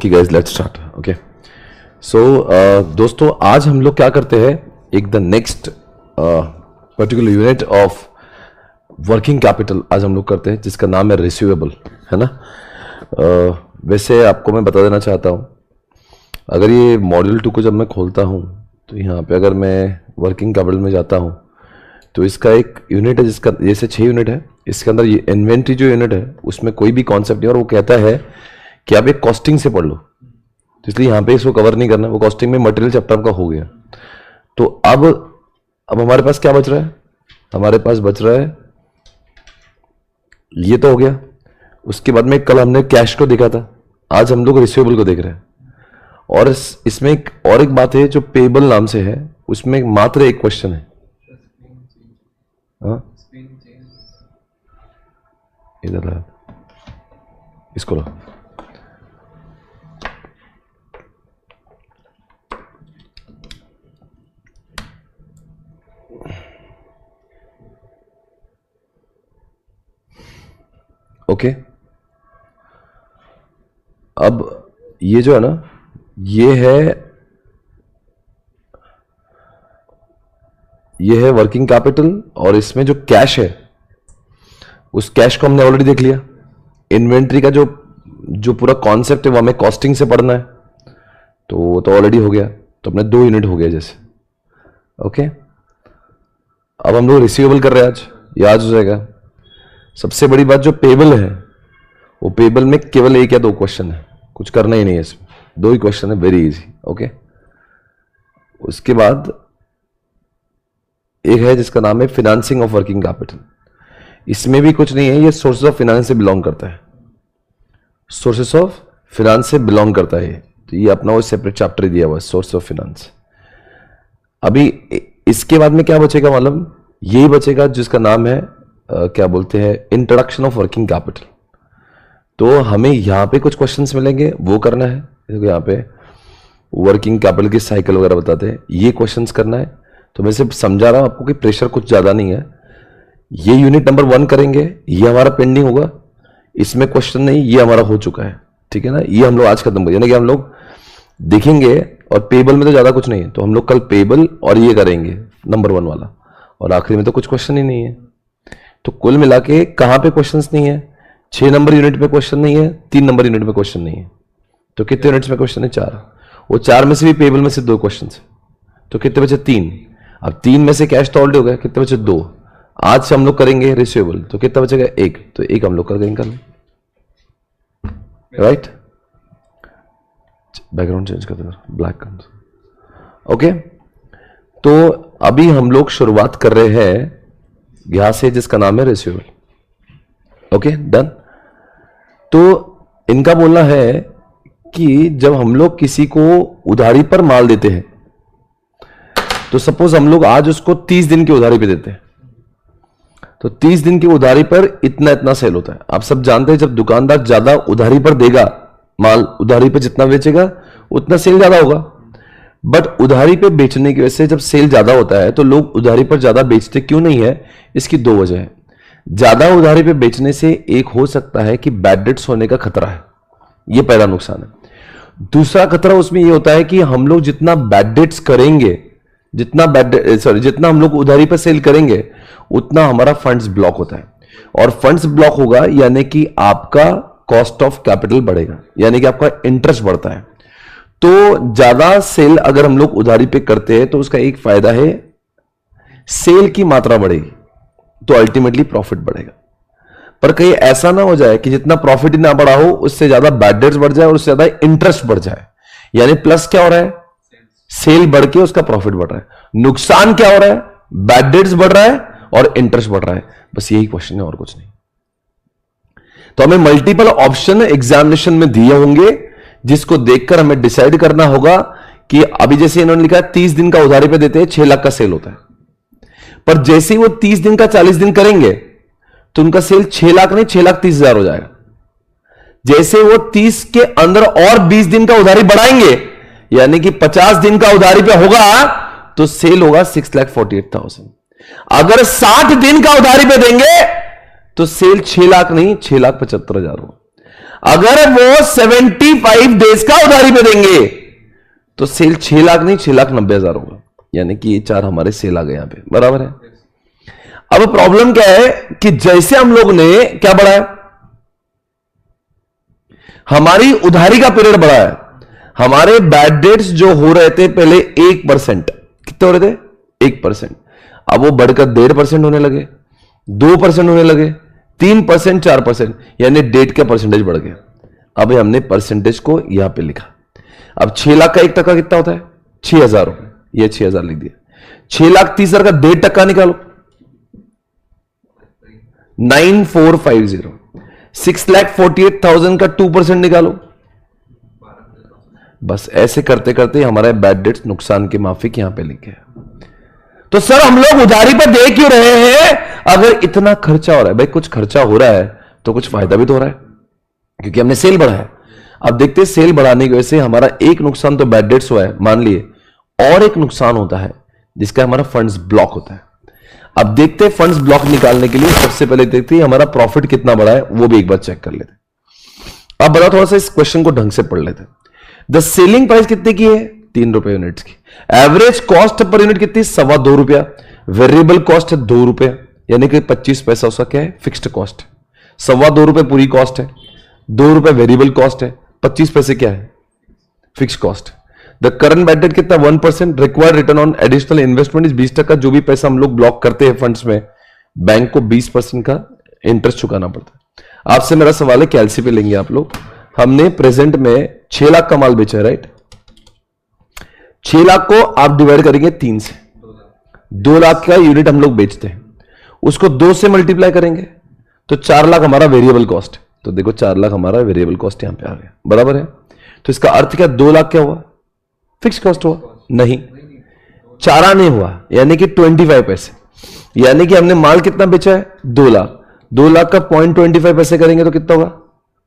Okay guys, let's start. Okay, so दोस्तों, आज हम लोग क्या करते हैं, एक the next particular unit of working capital आज हम लोग करते हैं, जिसका नाम है रिसीवेबल, है ना. वैसे आपको मैं बता देना चाहता हूँ, अगर ये मॉड्यूल 2 को जब मैं खोलता हूँ तो यहाँ पे अगर मैं वर्किंग कैपिटल में जाता हूँ तो इसका एक यूनिट है, जिसका जैसे 6 यूनिट है. इसके अंदर ये इन्वेंट्री जो यूनिट है उसमें कोई भी कॉन्सेप्ट नहीं, और वो कहता है कि आप एक कॉस्टिंग से पढ़ लो, तो इसलिए यहाँ पे इसको कवर नहीं करना. वो कॉस्टिंग में मटेरियल चैप्टर का हो गया. तो अब हमारे पास क्या बच रहा है, हमारे पास बच रहा है ये तो हो गया. उसके बाद में कल हमने कैश को देखा था, आज हम लोग रिसीवेबल को देख रहे हैं. और इसमें एक बात है जो पेबल नाम से है, उसमें मात्र एक क्वेश्चन है. हाँ, इधर है, इसको लो. ओके, अब ये जो है ना, ये है वर्किंग कैपिटल, और इसमें जो कैश है उस कैश को हमने ऑलरेडी देख लिया. इन्वेंट्री का जो पूरा कॉन्सेप्ट है वो हमें कॉस्टिंग से पढ़ना है, तो वो तो ऑलरेडी हो गया. तो अपने 2 यूनिट हो गया जैसे. ओके, अब हम लोग रिसीवेबल कर रहे हैं, आज याद हो जाएगा. सबसे बड़ी बात जो पेबल है, वो पेबल में केवल 1 या 2 क्वेश्चन है, कुछ करना ही नहीं है इसमें. 2 ही क्वेश्चन है, वेरी इजी. ओके, उसके बाद एक है जिसका नाम है फिनेंसिंग ऑफ वर्किंग कैपिटल. इसमें भी कुछ नहीं है, ये सोर्सेस ऑफ फाइनेंस से बिलोंग करता है. सोर्सेस ऑफ फाइनेंस से बिलोंग करता है, तो ये अपना वो सेपरेट चैप्टर दिया हुआ है, सोर्स ऑफ फाइनेंस. अभी इसके बाद में क्या बचेगा, मालूम, यही बचेगा जिसका नाम है क्या बोलते हैं, इंट्रोडक्शन ऑफ वर्किंग कैपिटल. तो हमें यहां पे कुछ क्वेश्चंस मिलेंगे, वो करना है. यहाँ पे वर्किंग कैपिटल की साइकिल वगैरह बताते हैं, ये क्वेश्चंस करना है. तो मैं सिर्फ समझा रहा हूं आपको कि प्रेशर कुछ ज्यादा नहीं है. ये यूनिट नंबर 1 करेंगे, ये हमारा पेंडिंग होगा, इसमें क्वेश्चन नहीं, ये हमारा हो चुका है. ठीक है ना, ये हम लोग आज खत्म कर, यानी कि हम लोग देखेंगे. और पेबल में तो ज्यादा कुछ नहीं है, तो हम लोग कल पेबल और ये करेंगे नंबर 1 वाला, और आखिरी में तो कुछ क्वेश्चन ही नहीं है. तो कुल मिला के कहां पे क्वेश्चंस नहीं है, 6 नंबर यूनिट पे क्वेश्चन नहीं है, 3 नंबर यूनिट में क्वेश्चन नहीं है. तो कितने यूनिट्स में क्वेश्चन है, 4. वो 4 में से भी पेबल में से 2 क्वेश्चन है, तो कितने बचे, 3. अब 3 में से कैश तो ऑलरेडी हो गया, कितने बचे, 2. आज से हम लोग करेंगे रिसीवेबल, तो कितना बचेगा, 1. तो 1 हम लोग कर देंगे कल. राइट, बैकग्राउंड चेंज कर दो, ब्लैक कर. ओके, तो अभी हम लोग शुरुआत कर रहे हैं यहां से, जिसका नाम है रिसीवेबल. Okay, done. तो इनका बोलना है कि जब हम लोग किसी को उधारी पर माल देते हैं, तो सपोज हम लोग आज उसको 30 दिन की उधारी पे देते हैं, तो 30 दिन की उधारी पर इतना सेल होता है. आप सब जानते हैं, जब दुकानदार ज्यादा उधारी पर देगा माल, उधारी पे जितना बेचेगा उतना सेल ज्यादा होगा. बट उधारी पे बेचने की वजह से जब सेल ज्यादा होता है तो लोग उधारी पर ज्यादा बेचते क्यों नहीं है, इसकी 2 वजह है. ज्यादा उधारी पे बेचने से एक हो सकता है कि बैड डेट्स होने का खतरा है, ये पहला नुकसान है. दूसरा खतरा उसमें ये होता है कि हम लोग जितना बैड डेट्स करेंगे, जितना हम लोग उधारी पर सेल करेंगे, उतना हमारा फंड्स ब्लॉक होता है. और फंड्स ब्लॉक होगा यानी कि आपका कॉस्ट ऑफ कैपिटल बढ़ेगा, यानी कि आपका इंटरेस्ट बढ़ता है. तो ज्यादा सेल अगर हम लोग उधारी पे करते हैं तो उसका एक फायदा है, सेल की मात्रा बढ़ेगी, तो अल्टीमेटली प्रॉफिट बढ़ेगा. पर कहीं ऐसा ना हो जाए कि जितना प्रॉफिट ही ना बढ़ा हो, उससे ज्यादा बैड डेट्स बढ़ जाए और उससे ज्यादा इंटरेस्ट बढ़ जाए. यानी प्लस क्या हो रहा है, सेल बढ़ के उसका प्रॉफिट बढ़ रहा है. नुकसान क्या हो रहा है, बैड डेट्स बढ़ रहा है और इंटरेस्ट बढ़ रहा है. बस यही क्वेश्चन है और कुछ नहीं. तो हमें मल्टीपल ऑप्शन एग्जामिनेशन में दिए होंगे, जिसको देखकर हमें डिसाइड करना होगा कि अभी जैसे इन्होंने लिखा 30 दिन का उधारी पे देते हैं, 6 लाख का सेल होता है. पर जैसे ही वो 30 दिन का 40 दिन करेंगे तो उनका सेल 6 लाख नहीं, 6,30,000 हो जाएगा. जैसे वो 30 के अंदर और 20 दिन का उधारी बढ़ाएंगे, यानी कि 50 दिन का उधारी पे होगा, तो सेल होगा 6,48,000. अगर 60 दिन का उधारी पे देंगे तो सेल 6 लाख नहीं, 6,75,000 होगा. अगर वो 75 डेज का उधारी पे देंगे तो सेल 6 लाख नहीं 6,90,000 होगा, यानी कि ये 4 हमारे सेल आ गए यहां पे, बराबर है। अब प्रॉब्लम क्या है कि जैसे हम लोग ने क्या बढ़ाया, हमारी उधारी का पीरियड बढ़ा है, हमारे बैड डेट्स जो हो रहे थे पहले 1%, कितने हो रहे थे 1%, अब वो बढ़कर 1.5% होने लगे, 2% होने लगे, 3%, 4%, यानी डेट का परसेंटेज बढ़ गया। अब हमने परसेंटेज को यहां पे लिखा। अब 6 लाख का 1% कितना होता है 6,000 रुपए, ये 6,000 लिख दिया। 6,30,000 का 1.5% निकालो 9,450। 6,48,000 का 2% निकालो। बस ऐसे करते करते हमारे बैड डेट्स नुकसान के माफिक यहां पे लिखे। तो सर हम लोग उधारी पर दे क्यों रहे हैं अगर इतना खर्चा हो रहा है? भाई कुछ खर्चा हो रहा है तो कुछ फायदा भी तो हो रहा है, क्योंकि हमने सेल बढ़ाया। अब देखते हैं सेल बढ़ाने की वजह से हमारा एक नुकसान तो बैड डेट्स हुआ है मान लिए, और एक नुकसान होता है जिसका हमारा फंड्स ब्लॉक होता है। अब देखते हैं फंड्स ब्लॉक निकालने के लिए सबसे पहले देखते हैं हमारा प्रॉफिट कितना बढ़ा है, वो भी एक बार चेक कर लेते हैं। अब बताओ थोड़ा सा इस क्वेश्चन को ढंग से पढ़ लेते हैं। द सेलिंग प्राइस कितने की है 3 रुपए यूनिट्स की। एवरेज कॉस्ट पर यूनिट कितनी 2.25 रुपया। वेरिएबल कॉस्ट है 2 रुपया, यानी कि 25 पैसा उसका क्या है फिक्स्ड कॉस्ट है। 2.25 रुपए पूरी कॉस्ट है, 2 रुपए वेरिएबल कॉस्ट है, 25 पैसे क्या है fix cost. The current bad debt कितना 1%। Required return on additional investment is 20%। जो भी पैसा हम लोग ब्लॉक करते हैं फंड्स में, बैंक को 20% का इंटरेस्ट चुकाना पड़ता है। आपसे मेरा सवाल है कैलसी पे लेंगे आप लोग। हमने प्रेजेंट में 6 लाख का माल बेचा है, राइट। 6 लाख को आप डिवाइड करेंगे 3 से, 2 लाख का यूनिट हम लोग बेचते हैं, उसको 2 से मल्टीप्लाई करेंगे तो 4 लाख हमारा वेरिएबल कॉस्ट। तो देखो 4 लाख हमारा वेरिएबल कॉस्ट यहां पे आ गया, बराबर है। तो इसका अर्थ क्या 2 लाख क्या हुआ फिक्स कॉस्ट हुआ, नहीं 4 आने हुआ, यानी कि 25 पैसे। यानी कि हमने माल कितना बेचा है 2 लाख, 2 लाख का 0.25 पैसे करेंगे तो कितना होगा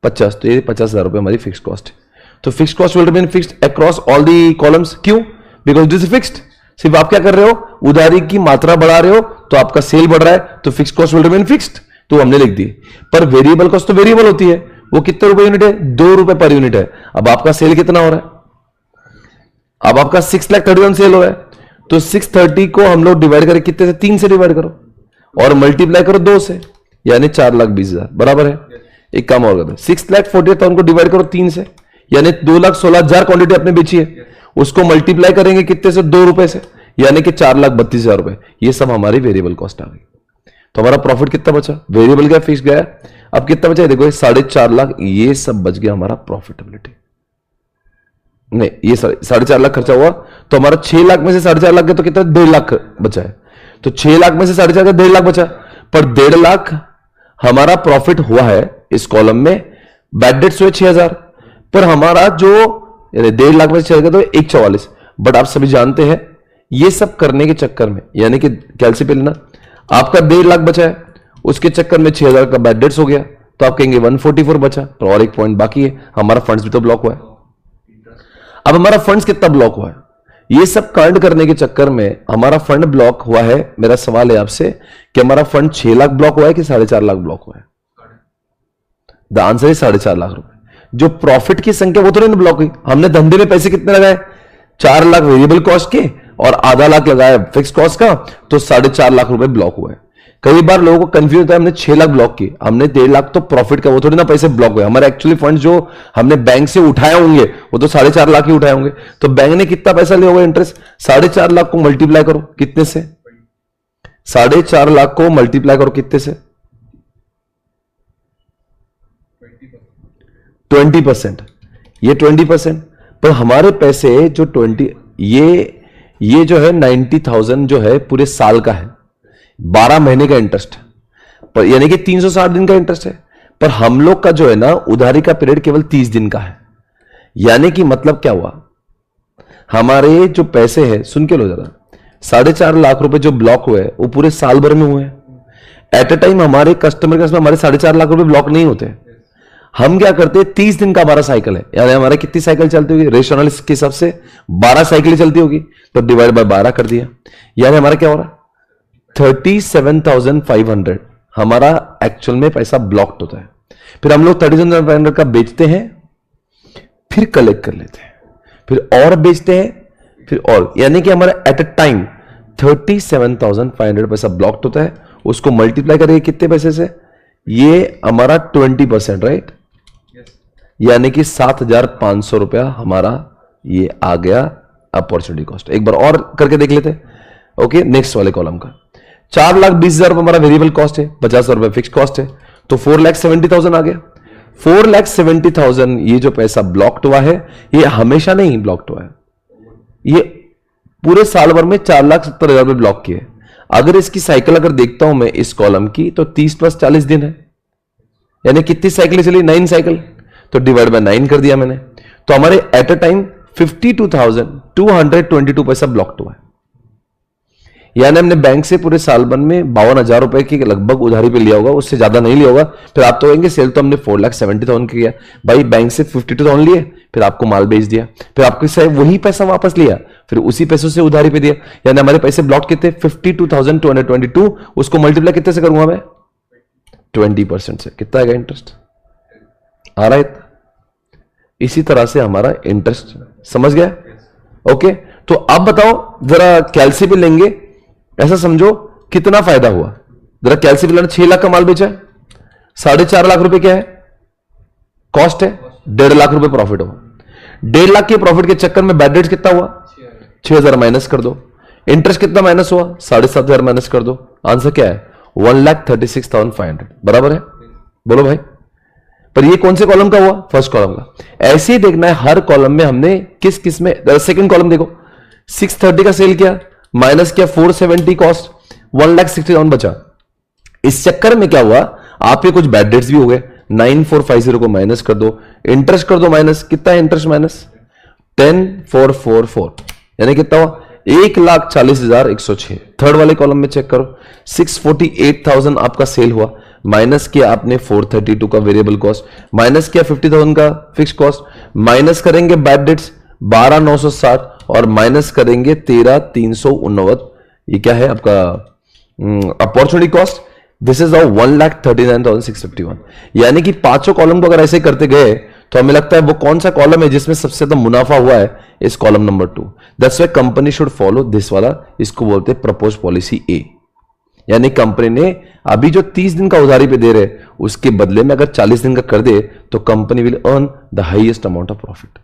50। तो ये 50,000 रुपए हमारी फिक्स कॉस्ट है। तो fix cost will remain fixed across all the columns. क्यों? Because this is fixed. सिर्फ आप क्या कर रहे हो उधारी की मात्रा बढ़ा रहे हो तो आपका सेल बढ़ रहा है, तो fix cost will remain fixed, तो हमने लिख दी। पर वेरिएबल कॉस्ट तो वेरिएबल होती है, वो कितने रुपए यूनिट है 2 रुपए पर यूनिट है। अब आपका सेल कितना हो रहा है, अब आपका 6,31,000 सेल हो रहा है, तो 630 को हम लोग डिवाइड करें कितने से 3 से डिवाइड करो और मल्टीप्लाई करो 2 से, यानी 4,20,000 बराबर है। एक काम और करते हैं 6,48,000 को डिवाइड करो 3 से, यानी 2,16,000 क्वांटिटी आपने बेची है, उसको मल्टीप्लाई करेंगे कितने से 2 रुपए से, यानी कि 4,32,000 रुपए। ये सब हमारी वेरिएबल कॉस्ट आ गई। तो हमारा प्रॉफिट कितना बचा, वेरिएबल गया फिक्स गया, अब कितना बचा देखो 4.5 लाख, ये सब बच गया हमारा प्रॉफिटेबिलिटी। नहीं ये 4.5 लाख खर्चा हुआ तो हमारा 6 लाख में से 4.5 लाख गया तो कितना 1.5 लाख बचा है। तो 6 लाख में से 4.5 का 1.5 लाख बचा, पर 1.5 लाख हमारा प्रॉफिट हुआ है इस कॉलम में। बैड डेट्स हुए 6,000, पर हमारा जो 1.5 लाख में से 6,000 तो 144। बट आप सभी जानते हैं ये सब करने के चक्कर में, यानी कि कैलसी पे लेना, आपका 1.5 लाख बचा है, उसके चक्कर में 6,000 का बैड डेट्स हो गया, तो आप कहेंगे 144 बचा, तो और एक पॉइंट बाकी है, हमारा फंड्स भी तो ब्लॉक हुआ है। अब हमारा फंड्स कितना ब्लॉक हुआ है, ये सब कांड करने के चक्कर में हमारा फंड ब्लॉक हुआ है। मेरा सवाल है आपसे कि हमारा फंड 6 लाख ब्लॉक हुआ है कि 4.5 लाख ब्लॉक हुआ है? द आंसर है 4.5 लाख रुपए। जो प्रॉफिट की संख्या वो तो नहीं ब्लॉक हुई, हमने धंधे में पैसे कितने लगाए 4 लाख वेरिएबल कॉस्ट के और आधा लाख लगाया फिक्स कॉस्ट का, तो 4.5 लाख रुपए ब्लॉक हुआ है। कई बार लोगों को कंफ्यूज होता है हमने 6 लाख ब्लॉक की, हमने 1.5 लाख तो प्रॉफिट का, वो थोड़ी ना पैसे ब्लॉक हुए। हमारे एक्चुअली फंड जो हमने बैंक से उठाए होंगे वो तो 4.5 लाख ही उठाए होंगे। तो बैंक ने कितना पैसा लिया होगा इंटरेस्ट, 4.5 लाख को मल्टीप्लाई करो कितने से, 4.5 लाख को मल्टीप्लाई करो कितने से 20%, ये 20%। पर हमारे पैसे जो 20 ये जो है 90,000 जो है पूरे साल का है, 12 महीने का इंटरेस्ट है, पर यानी कि 360 दिन का इंटरेस्ट है। पर हम लोग का जो है ना उधारी का पीरियड केवल 30 दिन का है। यानी कि मतलब क्या हुआ, हमारे जो पैसे हैं सुन के लो जरा, 4.5 लाख रुपए जो ब्लॉक हुए वो पूरे साल भर में हुए हैं। एट ए टाइम हमारे कस्टमर के हमारे 4.5 लाख रुपए ब्लॉक नहीं होते। हम क्या करते हैं 30 दिन का हमारा साइकिल है, यानी हमारा कितनी साइकिल चलती होगी रेशनल के हिसाब से 12 साइकिल चलती होगी, तो डिवाइड बाय 12 कर दिया, यानी हमारा क्या हो रहा है 37,500 हमारा एक्चुअल में पैसा ब्लॉक्ड होता है। फिर हम लोग 37,500 का बेचते हैं, फिर कलेक्ट कर लेते हैं, फिर और बेचते हैं, फिर और, यानी कि हमारा एट अ टाइम 37,500 पैसा ब्लॉक्ड होता है। उसको मल्टीप्लाई करेंगे कितने पैसे से, ये हमारा 20%, राइट, यानी कि 7,500 रुपया हमारा ये आ गया अपॉर्चुनिटी कॉस्ट। एक बार और करके देख लेते हैं। ओके, नेक्स्ट वाले कॉलम का 4,20,000 रुपये हमारा वेरिएबल कॉस्ट है, 50,000 रुपये फिक्स कॉस्ट है, तो 4,70,000 आ गया। 4,70,000 ये जो पैसा ब्लॉक्ड हुआ है, ये हमेशा नहीं ब्लॉक्ड हुआ है, ये पूरे साल भर में 4,70,000 रुपये ब्लॉक किए। अगर इसकी साइकिल अगर देखता हूं मैं इस कॉलम की, तो 30 + 40 दिन है, यानी कितनी साइकिल चली, 9 साइकिल, तो डिवाइड बाय 9 कर दिया मैंने। तो हमारे एट अ टाइम 52,222 पैसा ब्लॉक्ड हुआ है, यानी हमने बैंक से पूरे साल भर में 52,000 रुपए की लगभग उधारी पे लिया होगा, उससे ज्यादा नहीं लिया होगा। फिर आप तो कहेंगे सेल तो हमने 4,70,000 किया, भाई बैंक से 52,000 लिए, फिर आपको माल बेच दिया, फिर आपके से वही पैसा वापस लिया, फिर उसी पैसों से उधारी पे दिया, यानी हमारे पैसे ब्लॉक कितने, 52,222। उसको मल्टीप्लाई कितने से करूंगा मैं, 20% से। कितना आएगा इंटरेस्ट, आ रहा है? इसी तरह से हमारा इंटरेस्ट, समझ गया? ओके, तो अब बताओ जरा कैलसी भी लेंगे, ऐसा समझो कितना फायदा हुआ। जरा कैलसी बिल 6 लाख का माल बेचा है, 4.5 लाख रुपए क्या है कॉस्ट है, 1.5 लाख रुपए प्रॉफिट हुआ। 1.5 लाख के प्रॉफिट के चक्कर में बैड डेट्स कितना हुआ, 6,000 माइनस कर दो। इंटरेस्ट कितना माइनस हुआ, 7,500 माइनस कर दो। आंसर क्या है, 1,36,500 बराबर है। बोलो भाई, पर ये कौन से कॉलम का हुआ, फर्स्ट कॉलम का। ऐसे ही देखना है हर कॉलम में हमने किस किस में। सेकंड कॉलम देखो, 630 का सेल किया, माइनस किया 470 कॉस्ट, 1,60,000 बचा। इस चक्कर में क्या हुआ, आपके कुछ बैड डेट्स भी हो गए, 9,450 को माइनस कर दो, इंटरेस्ट कर दो माइनस, कितना है इंटरेस्ट माइनस, 10,444, यानी कितना हुआ, 1,40,106। थर्ड वाले कॉलम में चेक करो, 648,000 आपका सेल हुआ, माइनस किया आपने 432 का वेरिएबल कॉस्ट, माइनस किया 50,000 का फिक्स कॉस्ट, माइनस करेंगे बैड डेट्स 12,960 और माइनस करेंगे 13,389। ये क्या है आपका अपॉर्चुनिटी कॉस्ट। This is 1,39,651। यानी कि पांचों कॉलम को अगर ऐसे करते गए तो हमें लगता है वो कौन सा कॉलम है जिसमें सबसे ज्यादा मुनाफा हुआ है, इस column number 2। That's why company should follow this वाला, इसको बोलते हैं प्रपोज पॉलिसी ए। यानी कंपनी ने अभी जो 30 दिन का उधारी पे दे रहे उसके बदले में अगर 40 दिन का कर दे तो company will earn the highest amount of profit.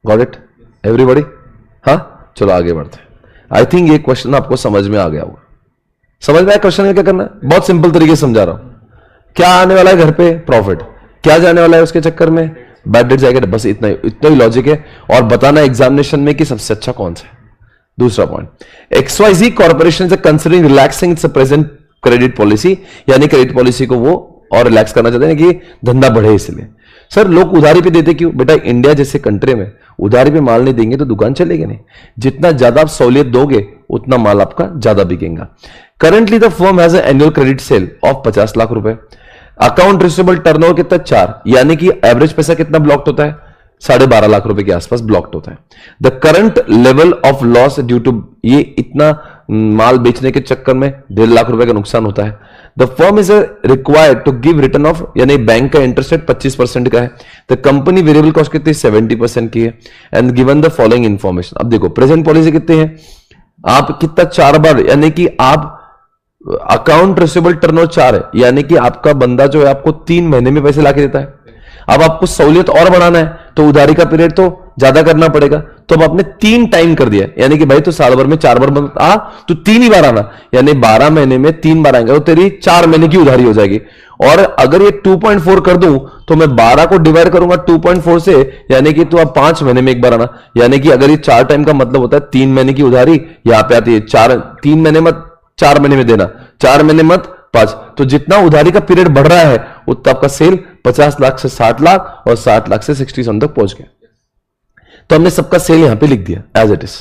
Got it everybody? हाँ, चलो आगे बढ़ते हैं। आई थिंक ये क्वेश्चन आपको समझ में आ गया होगा। समझ में आया क्वेश्चन में क्या करना है? बहुत सिंपल तरीके से समझा रहा हूं। क्या आने वाला है घर पे, प्रॉफिट। क्या जाने वाला है उसके चक्कर में, बैड डेट जाएगा। बस इतना ही लॉजिक है। और बताना एग्जामिनेशन में कि सबसे अच्छा कौन सा है। दूसरा point, XYZ corporation is considering relaxing it's present credit policy, यानी क्रेडिट पॉलिसी को वो और रिलैक्स करना चाहते हैं कि धंधा बढ़े। इसलिए सर लोग उधारी पे देते क्यों? बेटा इंडिया जैसे कंट्री में उधारी पे माल नहीं देंगे तो दुकान चलेगी नहीं। जितना ज्यादा आप सहूलियत दोगे उतना माल आपका ज्यादा बिकेगा। Currently the firm has annual credit sale of 50 lakh रुपए। अकाउंट रिसीवेबल टर्नओवर कितना, 4, यानी कि एवरेज पैसा कितना ब्लॉक्ड होता है, 12.5 लाख रुपए के आसपास ब्लॉक्ड होता है। The current level of loss due to, ये इतना माल बेचने के चक्कर में 1.5 लाख रुपए का नुकसान होता है। The firm is required to give return of, यानी बैंक का इंटरेस्ट रेट 25% का है। द कंपनी वेरिएबल कॉस्ट कितनी, 70% की है। And given the following information. अब देखो प्रेजेंट पॉलिसी कितनी है, आप कितना 4 बार, यानी कि आप अकाउंट रिसीवेबल टर्नओवर 4 है, यानी कि आपका बंदा जो है आपको 3 महीने में पैसे लाके देता है। अब आपको सहूलियत और बढ़ाना है तो उधारी का पीरियड तो ज्यादा करना पड़ेगा, तो अब आपने 3 टाइम कर दिया, यानी कि भाई तो साल भर में 4 बार आ तो 3 ही बार आना, यानी 12 महीने में 3 बार आएंगे तो तेरी 4 महीने की उधारी हो जाएगी। और अगर ये 2.4 कर दूं तो मैं 12 को डिवाइड करूंगा 2.4 से, यानी कि तो अब 5 महीने में एक बार आना, यानी कि अगर ये 4 टाइम का मतलब होता है 3 महीने की उधारी यहां पे आती है। 3 महीने मत 4 महीने में देना, 4 महीने मत 5। तो जितना उधारी का पीरियड बढ़ रहा है उतना आपका सेल 50 लाख से 60 लाख और 60 लाख से 60 तक पहुंच गया। तो हमने सबका सेल यहां पे लिख दिया एज इट इज।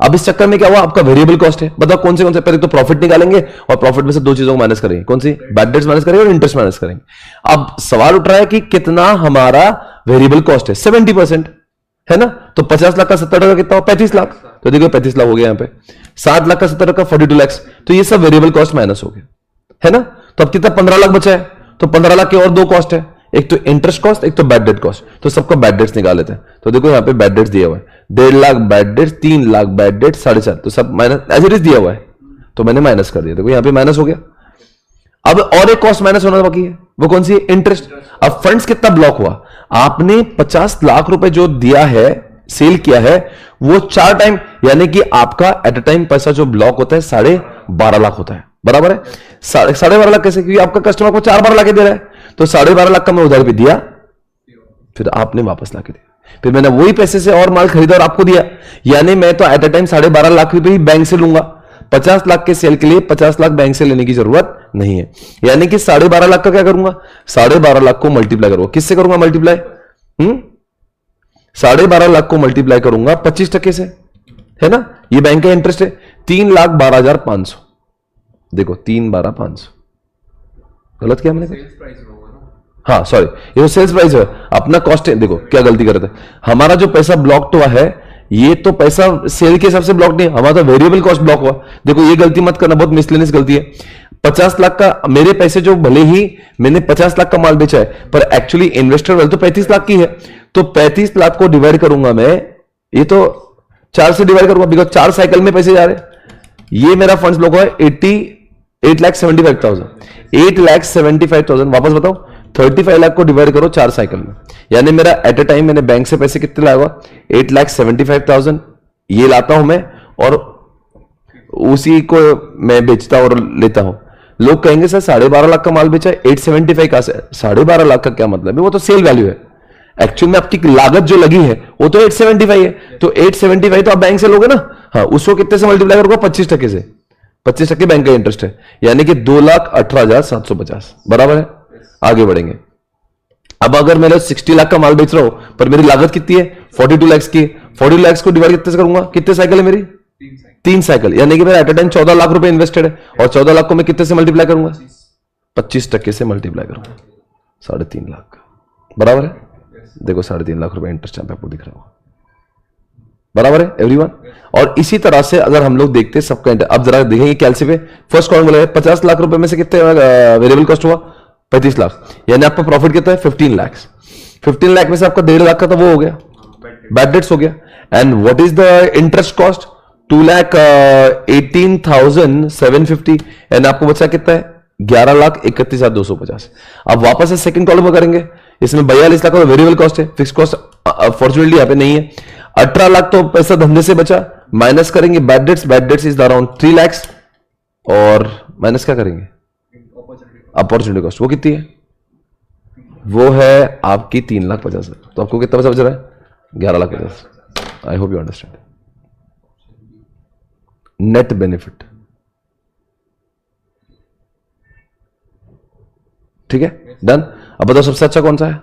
अब इस चक्कर में क्या हुआ, आपका वेरिएबल कॉस्ट है। बताओ कौन से पहले तो प्रॉफिट निकालेंगे और प्रॉफिट में से 2 चीजों को माइनस करेंगे। कौन सी? बैड डेट्स माइनस करेंगे और इंटरेस्ट माइनस करेंगे। अब सवाल उठ रहा है कि कितना हमारा वेरिएबल कॉस्ट है, 70% है ना। तो 50 लाख का 70 का कितना हो, 35 लाख। तो देखो 35 लाख हो गया यहां पे। 7 लाख का 70 का 42 लाख। तो ये सब वेरिएबल कॉस्ट माइनस हो गया, है ना। तो अब कितना 15 लाख बचा है। तो 15 लाख के और दो कॉस्ट है, एक तो इंटरेस्ट कॉस्ट, एक तो बैड डेट कॉस्ट। तो सबका बैड डेट्स निकाल लेते हैं। तो देखो यहाँ पे बैड डेट्स दिया हुआ है 1.5 lakh bad debt, 3 lakh bad debt, 4.5, तो सब माइनस एज इट इज दिया हुआ है, तो मैंने माइनस कर दिया। देखो यहाँ पे माइनस हो गया। अब और एक कॉस्ट माइनस होना बाकी है, वो कौन सी है? इंटरेस्ट। अब फंड्स कितना ब्लॉक हुआ? आपने 50 लाख रुपए जो दिया है, सेल किया है, वो 4 टाइम, यानी कि आपका एट अ टाइम पैसा जो ब्लॉक होता है 12.5 लाख होता है, बराबर है। 12.5 लाख कैसे? क्योंकि आपका कस्टमर को 4 लाख दे रहा है, तो 12.5 लाख का मैं उधार भी दिया, फिर आपने वापस लाके दिया, फिर मैंने वही पैसे से और माल खरीदा और आपको दिया, यानी मैं तो एट अ टाइम 12.5 लाख रुपए ही बैंक से लूंगा। 50 लाख के सेल के लिए 50 लाख बैंक से लेने की जरूरत नहीं है, यानी कि 12.5 लाख का क्या करूंगा? 12.5 लाख को मल्टीप्लाई करूंगा, किससे करूंगा मल्टीप्लाई? 12.5 लाख को मल्टीप्लाई करूंगा 25% से, है ना? ये बैंक का इंटरेस्ट है 3,12,500। देखो 3,12,500 गलत क्या मैंने कहा? हाँ सॉरी, ये तो सेल्स प्राइस है, अपना कॉस्ट है। देखो क्या गलती कर रहे थे, हमारा जो पैसा ब्लॉक हुआ है ये तो पैसा सेल के हिसाब से ब्लॉक नहीं, हमारा तो वेरिएबल कॉस्ट ब्लॉक हुआ। देखो ये गलती मत करना, बहुत मिसलेनियस गलती है। 50 लाख का मेरे पैसे, जो भले ही मैंने 50 लाख का माल बेचा है, पर एक्चुअली इन्वेस्टर वैल्यू तो 35 लाख की है, तो 35 लाख को डिवाइड करूंगा मैं, ये तो 4 से डिवाइड करूंगा, बिकॉज 4 साइकिल में पैसे जा रहे। ये मेरा फंड्स ब्लॉक है 8,75,000, 8,75,000। वापस बताओ, 35 लाख को डिवाइड करो 4 साइकिल में, यानी मेरा एट अ टाइम मैंने बैंक से पैसे कितने लाया हुआ? 8,75,000 ये लाता हूं मैं, और उसी को मैं बेचता और लेता हूं। लोग कहेंगे सर 12.5 लाख का माल बेचा है, 875 का से 12.5 लाख का क्या मतलब है? वो तो सेल वैल्यू है, एक्चुअल में आपकी लागत जो लगी है वो तो 875 है, तो 875 तो आप बैंक से लोगे ना। हाँ, उसको कितने से मल्टीप्लाई करोगे? 25% से, 25% बैंक का इंटरेस्ट है, यानी कि 2,18,750, बराबर है। आगे बढ़ेंगे। अब अगर मैं 60 लाख का माल बेच रहा हूं, पर मेरी लागत कितनी है? 42 लाख की। 42 लाख को डिवाइड कितने से करूंगा? कितने साइकिल है मेरी? 3 साइकिल, यानी कि मेरा एट अ टाइम 14 लाख रुपए इन्वेस्टेड है, और 14 लाख को मैं कितने से मल्टीप्लाई करूंगा? 25% से मल्टीप्लाई करूंगा, 3.5 लाख, बराबर है। देखो 3.5 लाख रुपए इंटरेस्ट यहां पे आपको दिख रहा होगा, बराबर है एवरीवन। और इसी तरह से अगर हम लोग देखते हैं सबका, अब जरा देखेंगे कैलसी पे। फर्स्ट कॉलम बोला 50 लाख रुपए में से कितने वेरिएबल कॉस्ट हुआ? 35 लाख, यानी आपका प्रॉफिट कितना है? 15 लाख। 15 लाख में से आपका 1.5 लाख का तो वो हो गया, बैड डेट्स हो गया। And what is the interest cost? 2,18,750, and आपको बचा कितना है? 11,31,250। अब वापस से सेकंड कॉलम में करेंगे, इसमें 42 लाख का वेरिएबल कॉस्ट है, फिक्स कॉस्ट फॉर्चुनेटली यहाँ पे नहीं है। 18 लाख तो पैसा धंधे से बचा, माइनस करेंगे bad debts, bad debts is around 3 lakh, और माइनस क्या करेंगे? अपॉर्चुनिटी कॉस्ट, वो कितनी है? वो है आपकी 3,50,000। तो आपको कितना पैसा बच रहा है? 11,50,000। आई hope you understand. Net benefit, ठीक है, डन। अब बताओ सबसे अच्छा कौन सा है?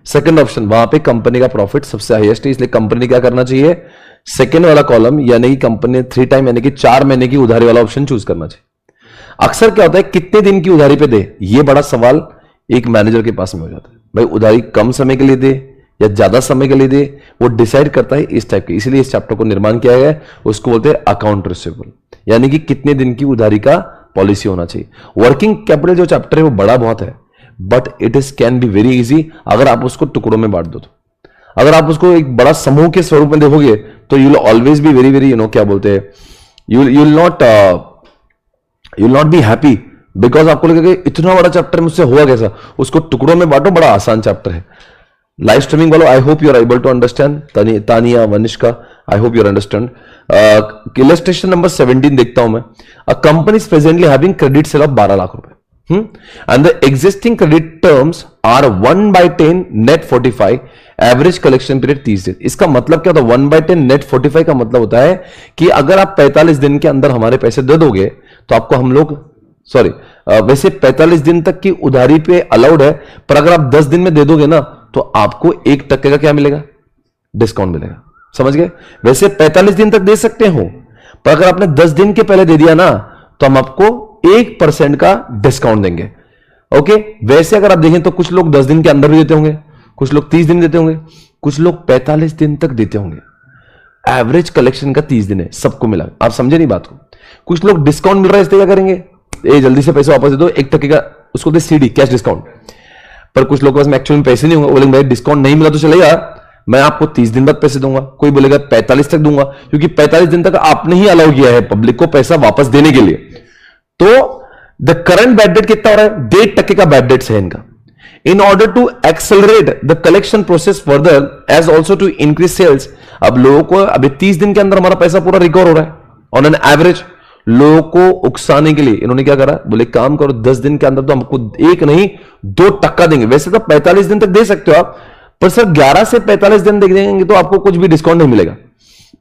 सेकंड ऑप्शन, वहां पे कंपनी का प्रॉफिट सबसे हाईएस्ट है, इसलिए कंपनी क्या करना चाहिए? सेकंड वाला कॉलम, यानी कि कंपनी 3 टाइम, यानी कि 4 महीने की उधारी वाला ऑप्शन चूज करना चाहिए। अक्सर क्या होता है, कितने दिन की उधारी पे दे, ये बड़ा सवाल एक मैनेजर के पास में हो जाता है। भाई उधारी कम समय के लिए दे या ज्यादा समय के लिए दे, वो डिसाइड करता है इस टाइप के। इसलिए इस चैप्टर को निर्माण किया गया है, उसको बोलते हैं अकाउंट रिसीवेबल, यानी कि कितने दिन की उधारी का पॉलिसी होना चाहिए। वर्किंग कैपिटल जो चैप्टर है वो बड़ा बहुत है, but it is can be very easy अगर आप उसको टुकड़ों में बांट दो तो। अगर आप उसको एक बड़ा समूह के स्वरूप में देखोगे तो you will always be very very क्या बोलते हैं, you will not be happy, because आपको लगेगा इतना बड़ा चैप्टर मुझसे हुआ कैसा। उसको टुकड़ों में बांटो, बड़ा आसान चैप्टर है। लाइव स्ट्रीमिंग वालों, I hope you are able to understand. Tania, Vanishka, I hope you are understand. Illustration number 17 देखता हूं मैं। A company is presently having credit sale of 12 lakh रुपए, and the existing credit terms are 1/10 net 45, average collection period 30 दिन। इसका मतलब क्या होता है? 1/10 नेट 45 का मतलब होता है कि अगर आप 45 दिन के अंदर हमारे पैसे दे दोगे तो आपको हम लोग वैसे 45 दिन तक की उधारी पे अलाउड है, पर अगर आप 10 दिन में दे दोगे ना तो आपको 1% का क्या मिलेगा? डिस्काउंट मिलेगा। समझ गए? वैसे 45 दिन तक दे सकते हो, पर अगर आपने 10 दिन के पहले दे दिया ना तो हम आपको 1% का डिस्काउंट देंगे। ओके, वैसे अगर आप देखें तो कुछ लोग 10 दिन के अंदर भी देते होंगे, कुछ लोग 30 दिन देते होंगे, कुछ लोग 45 दिन तक देते होंगे। एवरेज कलेक्शन का 30 दिन है सबको मिला। आप समझे नहीं बात को? कुछ लोग डिस्काउंट मिल रहा है इसलिए क्या करेंगे? जल्दी से पैसे वापस दे दो, 1% का उसको दे सीडी, कैश डिस्काउंट। पर कुछ लोगों के पास में एक्चुअली में पैसे नहीं होंगे, बोलेंगे भाई डिस्काउंट नहीं मिला तो चलेगा, मैं आपको 30 दिन बाद पैसे दूंगा, कोई बोलेगा 45 तक दूंगा, क्योंकि 45 दिन तक आपने ही अलाउ किया है पब्लिक को पैसा वापस देने के लिए। तो द करंट बैड डेट कितना हो रहा है? 1.5% का बैड डेट्स है इनका। In order to accelerate the collection process further as also to increase sales, अब लोगों को अभी 30 दिन के अंदर हमारा पैसा पूरा रिकवर हो रहा है ऑन एन एवरेज। लोगों को उकसाने के लिए इन्होंने क्या करा, बोले काम करो 10 दिन के अंदर तो हमको 1 नहीं 2% देंगे। वैसे तो 45 दिन तक दे सकते हो आप, पर सर 11 से 45 दिन दे देंगे तो आपको कुछ भी डिस्काउंट नहीं मिलेगा।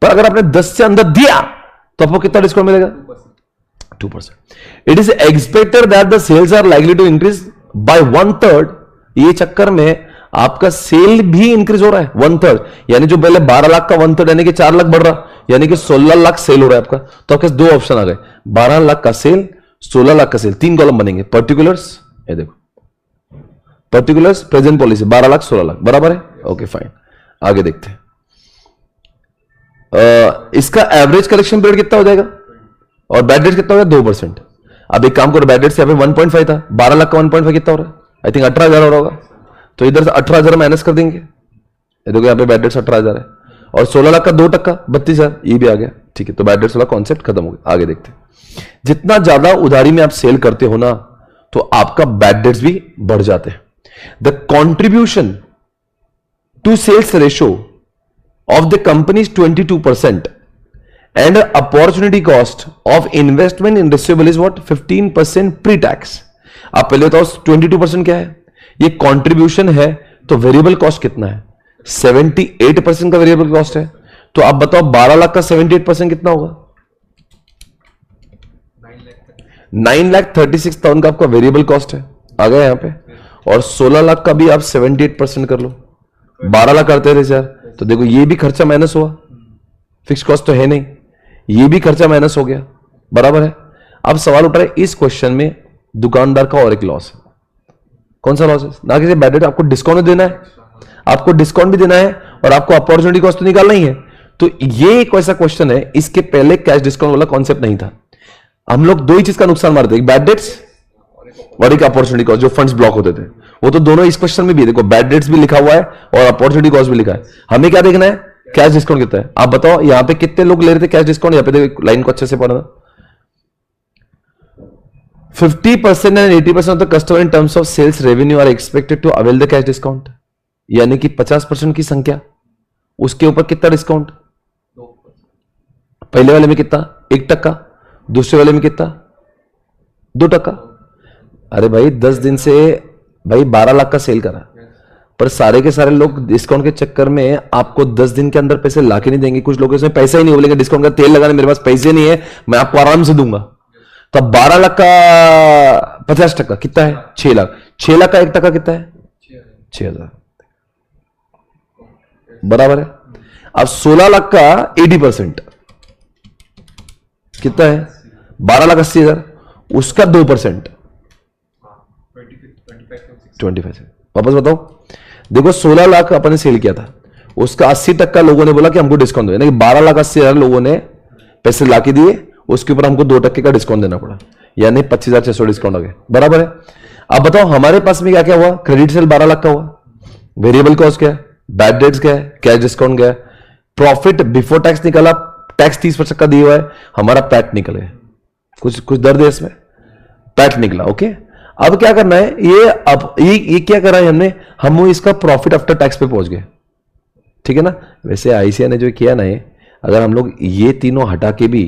पर अगर आपने 10 से अंदर दिया तो आपको कितना डिस्काउंट मिलेगा? 2%। It is expected that the sales are likely to increase by 1/3। ये चक्कर में आपका सेल भी इंक्रीज हो रहा है 1/3, यानी जो पहले 12 लाख का 1/3 यानी कि 4 लाख बढ़ रहा, यानी कि 16 लाख सेल हो रहा है आपका। तो आपके 2 ऑप्शन आ गए, 12 लाख का सेल, 16 लाख का सेल, 3 कॉलम बनेंगे। पर्टिकुलर्स, ये देखो particulars, present policy 12 lakh 16 lakh बराबर है। ओके फाइन, आगे देखते हैं। इसका एवरेज कलेक्शन पीरियड कितना हो जाएगा और बैड डेट कितना हो जाएगा? 2%। अब एक काम करो, बैड डेट से यहाँ पे 1.5 था, 12 लाख का 1.5 कितना हो रहा है? आई थिंक 18,000 हो रहा होगा। तो इधर से 18,000 माइनस कर देंगे, ये देखो यहाँ पे बैड डेट 18,000 है, और 16 लाख का 2%, 32,000, ये भी आ गया। ठीक है, तो बैड डेट्स वाला कॉन्सेप्ट खत्म हो गया। आगे देखते हैं। जितना ज्यादा उधारी में आप सेल करते हो ना, तो आपका बैड डेट्स भी बढ़ जाते हैं। The contribution to sales ratio of the company is 22% and opportunity cost of investment in receivable is what? 15% pre tax. आप पहले बताओ 22% क्या है? ये कॉन्ट्रीब्यूशन है, तो वेरिएबल कॉस्ट कितना है? 78% का वेरिएबल कॉस्ट है। तो आप बताओ 12 लाख का 78% कितना होगा? 9,36,000 का आपका वेरिएबल कॉस्ट है, आ गया यहां पे। और 16 लाख का भी आप 78% कर लो, 12 लाख करते थे सर, तो देखो ये भी खर्चा माइनस हुआ, फिक्स कॉस्ट तो है नहीं, ये भी खर्चा माइनस हो गया, बराबर है। अब सवाल उठ रहा है, इस क्वेश्चन में दुकानदार का और एक लॉस है। कौन सा लॉस है? ना किसी बैड डेट, आपको डिस्काउंट भी देना है, आपको डिस्काउंट भी देना है और आपको अपॉर्चुनिटी कॉस्ट तो निकालना ही है। तो ये एक ऐसा क्वेश्चन है, इसके पहले कैश डिस्काउंट वाला कॉन्सेप्ट नहीं था। हम लोग 2 ही चीज का नुकसान मारते, एक बैड डेट्स और एक अपॉर्चुनिटी कॉस्ट, जो फंड्स ब्लॉक होते थे। वो तो दोनों इस क्वेश्चन में भी देखो, बैड डेट्स भी लिखा हुआ है और अपॉर्चुनिटी कॉस्ट भी लिखा है। हमें क्या देखना है? कैश डिस्काउंट कितना है। आप बताओ यहां पे कितने लोग ले रहे थे कैश डिस्काउंट? यहां पे देखो, लाइन को अच्छे से पढ़ना। 50% and 80% of the customer in terms of sales revenue are expected to avail the cash discount, यानी कि 50% की संख्या, उसके ऊपर कितना डिस्काउंट? पहले वाले में कितना? 1%, दूसरे वाले में कितना? 2%। अरे भाई 10 दिन से भाई 12 लाख का सेल करा, पर सारे के सारे लोग डिस्काउंट के चक्कर में आपको 10 दिन के अंदर पैसे लाके नहीं देंगे। कुछ लोग इसमें पैसा ही नहीं, बोलेंगे डिस्काउंट का तेल लगाने मेरे पास पैसे नहीं है, मैं आपको आराम से दूंगा। तो 12 लाख का 50% कितना है? 6 लाख। 6 लाख का 1% कितना है? 6,000, बराबर है। अब 16 लाख का 80% कितना है? 12,80,000, उसका 2% 25। वापस बताओ, देखो 16 लाख अपन ने सेल किया था, उसका 80% लोगों ने बोला कि हमको डिस्काउंट दो, यानी 12,80,000 लोगों ने पैसे लाके दिए, उसके ऊपर हमको 2% का डिस्काउंट देना पड़ा, यानी 25,600 डिस्काउंट आ गया, बराबर है। अब बताओ हमारे पास में क्या क्या हुआ? क्रेडिट सेल 12 लाख का हुआ, वेरिएबल कॉस्ट क्या है, बैड डेट्स क्या है, कैश डिस्काउंट क्या है, प्रॉफिट बिफोर टैक्स निकाला, टैक्स 30% का दिया हुआ है, हमारा पैट निकल गया। कुछ दर्द है इसमें, पैट निकला। ओके, अब क्या करना है, ये क्या करा है हमने, हम इसका प्रॉफिट आफ्टर टैक्स पे पहुंच गए, ठीक है ना। वैसे आईसीआई ने जो किया ना, अगर हम लोग ये तीनों हटा के भी,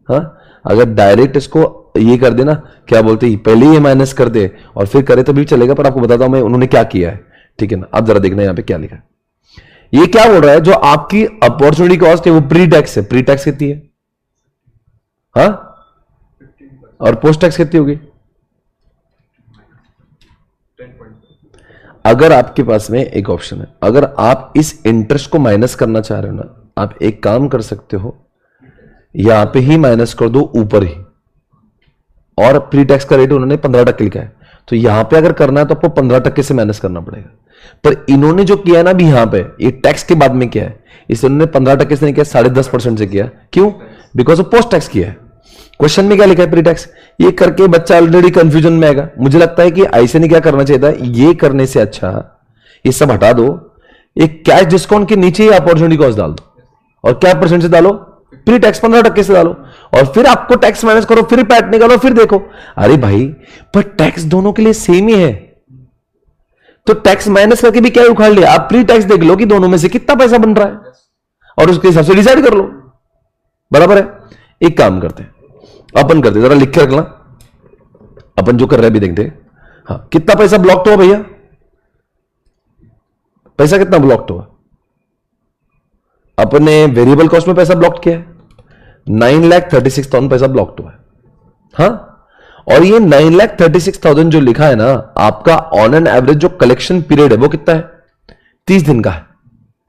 हाँ, अगर डायरेक्ट इसको ये कर देना, क्या बोलते हैं, पहले ये माइनस कर दे और फिर करे तो भी चलेगा, पर आपको बताता हूं मैं उन्होंने क्या किया है, ठीक है ना। अब जरा देखना यहां पे क्या लिखा है। ये क्या बोल रहा है, जो आपकी अपॉर्चुनिटी कॉस्ट है वो प्री टैक्स है। प्री टैक्स कितनी है, हाँ, और पोस्ट टैक्स कितनी होगी? अगर आपके पास में एक ऑप्शन है, अगर आप इस इंटरेस्ट को माइनस करना चाह रहे हो ना, आप एक काम कर सकते हो, यहां पे ही माइनस कर दो ऊपर ही, और प्री टैक्स का रेट उन्होंने 15% लिखा है, तो यहां पे अगर करना है तो आपको 15% से माइनस करना पड़ेगा। पर इन्होंने जो किया ना भी यहां पे, ये टैक्स के बाद में किया है, इसे उन्होंने 15% से नहीं किया, 10.5% से किया। क्यों? बिकॉज ऑफ पोस्ट टैक्स किया है। क्वेश्चन में क्या लिखा है? Pre tax. ये करके बच्चा ऑलरेडी कंफ्यूजन में आएगा। मुझे लगता है कि ऐसे नहीं क्या करना चाहिए था, ये करने से अच्छा ये सब हटा दो, एक कैश डिस्काउंट के नीचे ही अपॉर्चुनिटी कॉस्ट डाल दो, और क्या परसेंट से डालो? प्री टैक्स 15% से डालो, और फिर आपको टैक्स माइनस करो, फिर पैट निकालो, फिर देखो। अरे भाई पर टैक्स दोनों के लिए सेम ही है, तो टैक्स माइनस करके भी क्या उखाड़ लिया? आप प्री टैक्स देख लो कि दोनों में से कितना पैसा बन रहा है, और उसके हिसाब से डिसाइड कर लो। बराबर है? एक काम करते हैं, अपन करते, जरा लिख के रखना, अपन जो कर रहे हैं अभी देखते हैं। हाँ, कितना पैसा ब्लॉक हुआ भैया? पैसा कितना ब्लॉक हुआ? अपने वेरिएबल कॉस्ट में पैसा ब्लॉक किया है, 9,36,000 पैसा ब्लॉक हुआ है। हाँ, और ये 9,36,000 जो लिखा है ना, आपका ऑन एन एवरेज जो कलेक्शन पीरियड है वो कितना है? 30 दिन का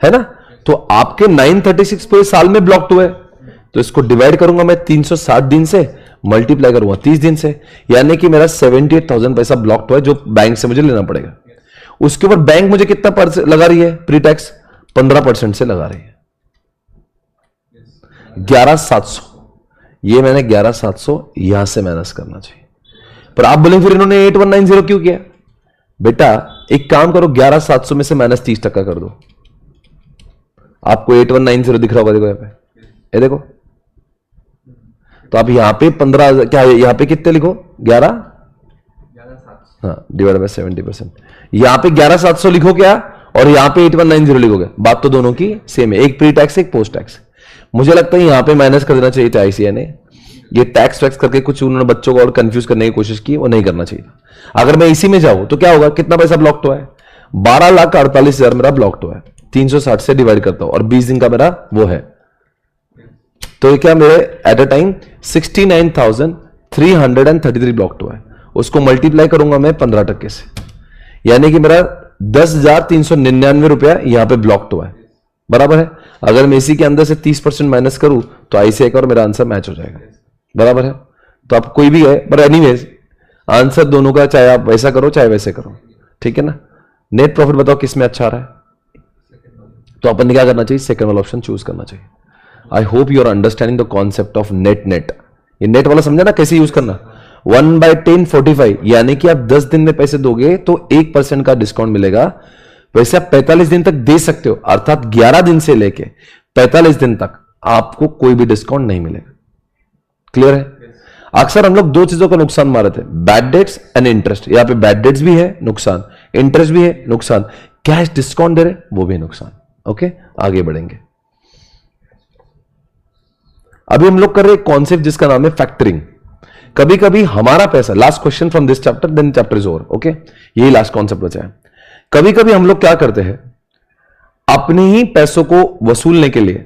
है ना? तो आपके 936 पूरे साल में ब्लॉक हुए, तो इसको डिवाइड करूंगा मैं 360 दिन से, मल्टीप्लाई करूंगा 30 दिन से, यानी कि मेरा 78,000 पैसा ब्लॉक हुआ है जो बैंक से मुझे लेना पड़ेगा। उसके ऊपर बैंक मुझे कितना लगा रही है प्री टैक्स? 15% से लगा रही है, 11,700। ये मैंने 11,700 यहां से माइनस करना चाहिए। पर आप बोलेंगे फिर इन्होंने 8190 क्यों किया? बेटा एक काम करो, 11,700 में से माइनस 30% कर दो, आपको 8190 दिख रहा होगा। देखो यहां पे, ये देखो, तो आप यहां पे 15, क्या यहां पे कितने लिखो? 11, हाँ, डिवाइड बाय 70%। यहां पे 11,700 लिखो क्या, और यहां पे 8190 लिखोगे, बात तो दोनों की सेम है, एक प्री टैक्स एक पोस्ट टैक्स। मुझे लगता है यहां पे माइनस कर देना चाहिए था आईसीए ने। ये टैक्स वैक्स करके कुछ उन्होंने बच्चों को और कंफ्यूज करने की कोशिश की, वो नहीं करना चाहिए था। अगर मैं इसी में जाऊं तो क्या होगा? कितना पैसा ब्लॉक हुआ है? 12,48,000 मेरा ब्लॉक हुआ है। 360 से डिवाइड करता हूं, और 20 दिन का मेरा वो है, तो ये क्या मेरे एट अ टाइम 69,333 ब्लॉक हुआ है। उसको मल्टीप्लाई करूंगा मैं 15% से, यानी कि मेरा 10,399 रुपया यहां पे ब्लॉक हुआ है। बराबर है? अगर मैं इसी के अंदर से 30% माइनस करूं तो आईसीआई का और मेरा आंसर मैच हो जाएगा। बराबर है? तो आप कोई भी है, पर एनीवेज आंसर दोनों का, चाहे आप वैसा करो चाहे वैसे करो, ठीक है ना? नेट प्रॉफिट बताओ किस में अच्छा आ रहा है? तो अपन ने क्या करना चाहिए? सेकंड वाला ऑप्शन चूज करना चाहिए। I hope you are understanding the concept of net. ये नेट वाला समझा ना कैसे यूज करना? 1/10 45, यानी कि आप 10 दिन में पैसे दोगे तो 1% का डिस्काउंट मिलेगा। वैसे आप 45 दिन तक दे सकते हो, अर्थात 11 दिन से लेके 45 दिन तक आपको कोई भी डिस्काउंट नहीं मिलेगा। क्लियर है? अक्सर हम लोग दो चीजों का नुकसान मारे थे, बैड डेट्स एंड इंटरेस्ट। यहां पे बैड डेट्स भी है नुकसान, इंटरेस्ट भी है नुकसान, कैश डिस्काउंट दे रहे वो भी नुकसान। ओके, आगे बढ़ेंगे। अभी हम लोग कर रहे हैं कॉन्सेप्ट जिसका नाम है फैक्टरिंग। कभी कभी हमारा पैसा, last question from this chapter, then chapter is over. Okay, यही लास्ट कॉन्सेप्ट बचा है। कभी कभी हम लोग क्या करते हैं, अपने ही पैसों को वसूलने के लिए